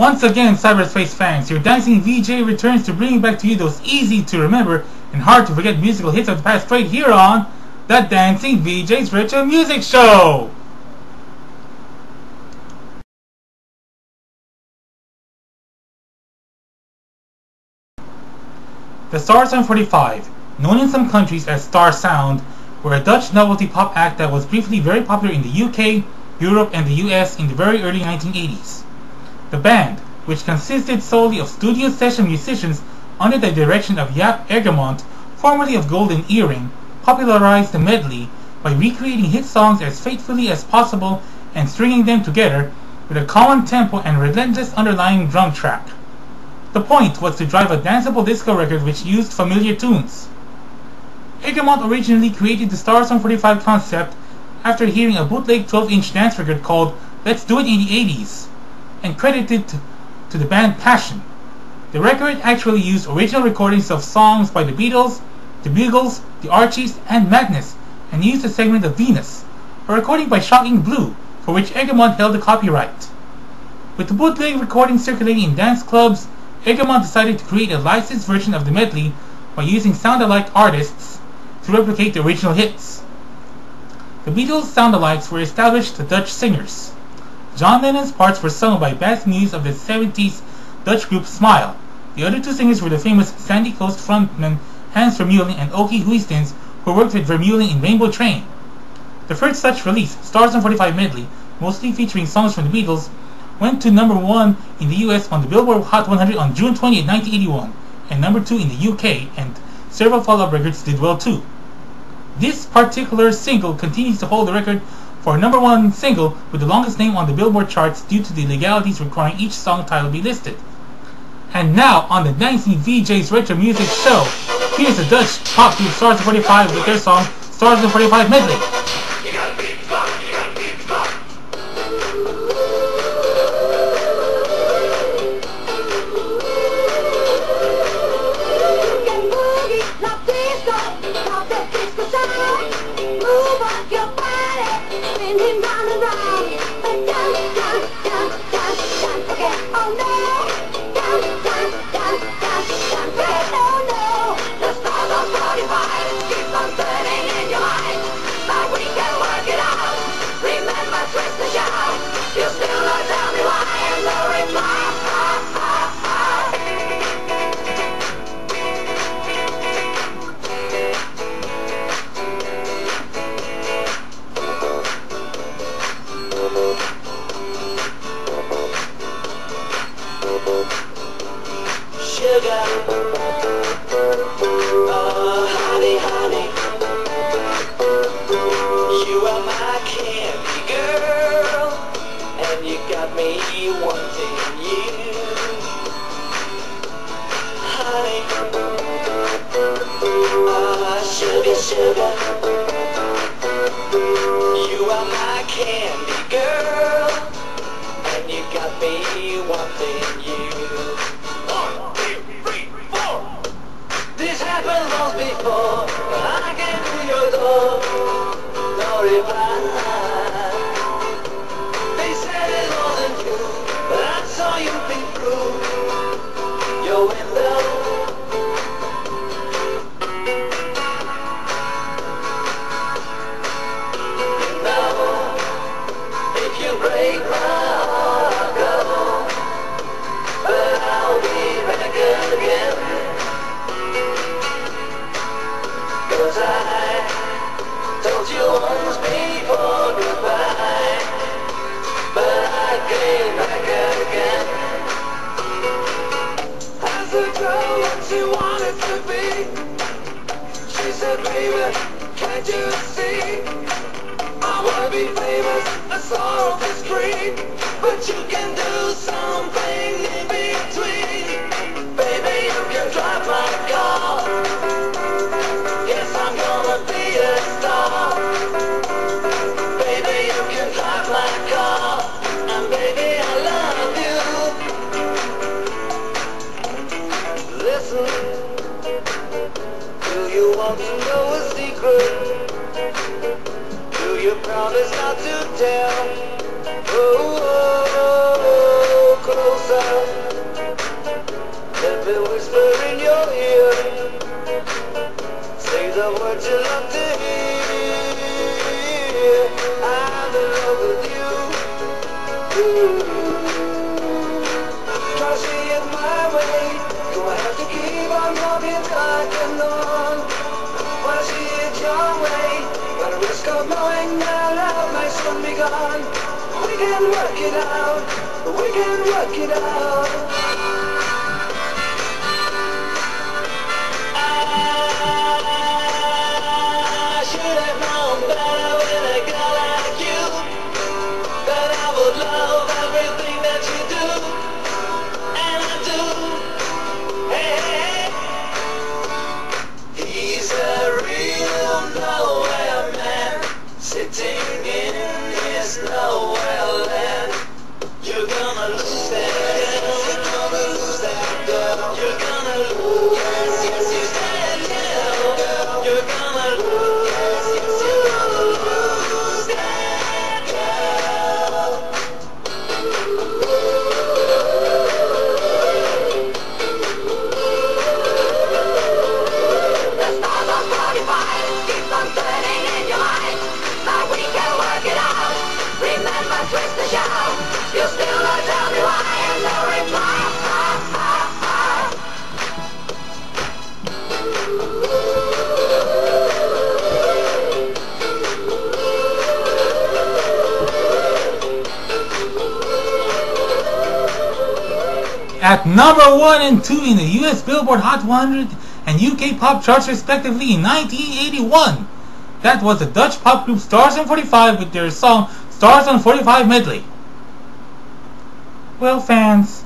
Once again, cyberspace fans, your dancing VJ returns to bring back to you those easy to remember and hard to forget musical hits of the past right here on the Dancing VJ's Retro Music Show! The Star 745, known in some countries as Star Sound, were a Dutch novelty pop act that was briefly very popular in the UK, Europe, and the US in the very early 1980s. The band, which consisted solely of studio session musicians under the direction of Jaap Egermont, formerly of Golden Earring, popularized the medley by recreating hit songs as faithfully as possible and stringing them together with a common tempo and relentless underlying drum track. The point was to drive a danceable disco record which used familiar tunes. Egermont originally created the Star 745 concept after hearing a bootleg 12-inch dance record called Let's Do It in the 80s, and credited to the band Passion. The record actually used original recordings of songs by the Beatles, the Beagles, the Archies, and Madness, and used a segment of Venus, a recording by Shocking Blue, for which Egermont held the copyright. With the bootleg recording circulating in dance clubs, Egermont decided to create a licensed version of the medley by using sound-alike artists to replicate the original hits. The Beatles' sound-alikes were established Dutch singers. John Lennon's parts were sung by Bas Muis of the 70s Dutch group Smile. The other two singers were the famous Sandy Coast frontman Hans Vermeulen and Okie Huistens, who worked with Vermeulen in Rainbow Train. The first such release, Star 745 Medley, mostly featuring songs from the Beatles, went to number 1 in the US on the Billboard Hot 100 on June 20, 1981, and number 2 in the UK, and several follow-up records did well too. This particular single continues to hold the record for number 1 single with the longest name on the Billboard charts due to the legalities requiring each song title be listed. And now, on the Dancing VJ's Retro Music Show, here's the Dutch pop group Star 745 with their song Star 745 Medley. Sugar, you are my candy girl, and you got me wanting you. 1, 2, 3, 4. This happened once before, I came to your door, no reply. They said it wasn't true, but I saw you peek through your window. Break my heart, I'll go, but I'll be back again, 'cause I told you once before goodbye, but I came back again. As a girl what she wanted to be, she said, baby, can't you see, I wanna be famous, a star of the screen, but you can do something in between. Baby, you can drive my car. Yes, I'm gonna be a star. Baby, you can drive my car, and baby, I love you. Listen, do you want to know a secret? Do you promise not to tell? Oh, closer. what you love to hear. I'm in love with you. Cause she is my way. Gonna have to keep on walking till I can on. While she is your way, but a risk of knowing that love may soon be gone. We can work it out. We can work it out. Sitting in his nowhere land. You're gonna lose that girl. You're gonna lose that girl. You're gonna lose. Yes, yes, yes, that girl. You're gonna lose. Yes, yes, you're gonna lose that girl. The stars of 45 keep on turning in your mind. We can work it out. Remember, twist the shout. You still don't tell me why, and no reply. At number 1 and 2 in the US Billboard Hot 100 and UK pop charts respectively in 1981. That was the Dutch pop group Stars on 45 with their song Stars on 45 medley. Well, fans,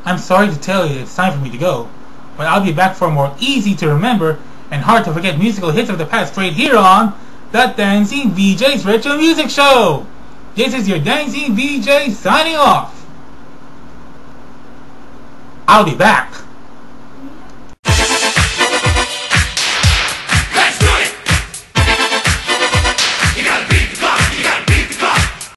I'm sorry to tell you it's time for me to go, but I'll be back for a more easy to remember and hard to forget musical hits of the past right here on the Dancing VJ's Retro Music Show. This is your Dancing VJ signing off. I'll be back.